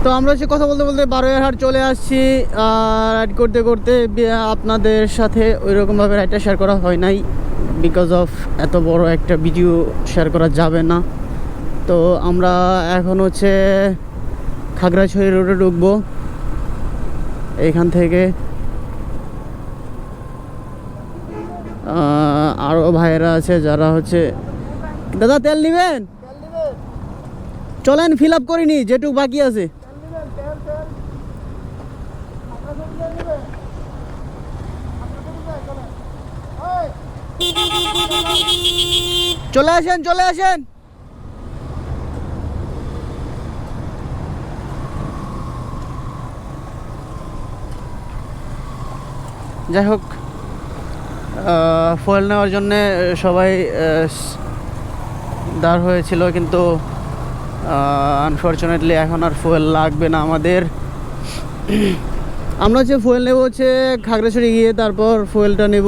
তো আমরা হচ্ছে কথা বলতে বলতে বারোয়ারহাট চলে আসছি। রাইড করতে করতে আপনাদের সাথে ওইরকমভাবে রাইডটা শেয়ার করা হয় নাই, বিকজ অফ এত বড় একটা ভিডিও শেয়ার করা যাবে না। তো আমরা এখন হচ্ছে খাগড়াছড়ি রোডে ঢুকবো। এইখান থেকে আরও ভাইয়েরা আছে যারা হচ্ছে, দাদা তেল নেবেন? চলেন, ফিল আপ করিনি, যেটুকু বাকি আছে। চলে আসেন, চলে আসেন। যাই হোক, ফুয়েল নেওয়ার জন্যে সবাই দাঁড় হয়েছিল, কিন্তু আনফর্চুনেটলি এখন আর ফুয়েল লাগবে না আমাদের। আমরা হচ্ছে ফুয়েল নেব হচ্ছে খাগড়াছড়ি গিয়ে, তারপর ফুয়েলটা নেব।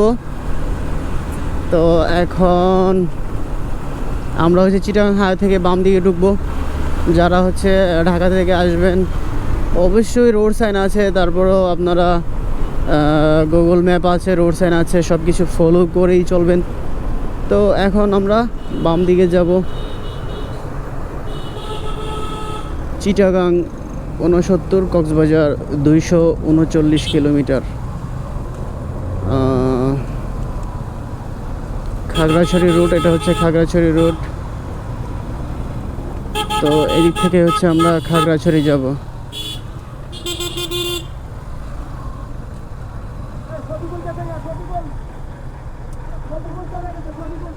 তো এখন আমরা হচ্ছে চিটাগাং হাইওয়ে থেকে বাম দিকে ঢুকবো। যারা হচ্ছে ঢাকা থেকে আসবেন অবশ্যই রোড সাইন আছে, তারপরেও আপনারা গুগল ম্যাপ আছে, রোড সাইন আছে, সব কিছু ফলো করেই চলবেন। তো এখন আমরা বাম দিকে যাব। চিটাগাং 69, কক্সবাজার 239 কিলোমিটার। খাগড়াছড়ি রোড, এটা হচ্ছে খাগড়াছড়ি রোড। তো এদিক থেকে হচ্ছে আমরা খাগড়াছড়ি যাব।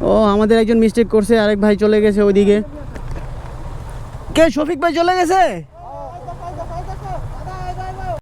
ও, আমাদের একজন মিস্টেক করছে, আরেক ভাই চলে গেছে ওইদিকে। কে? শফিক ভাই চলে গেছে।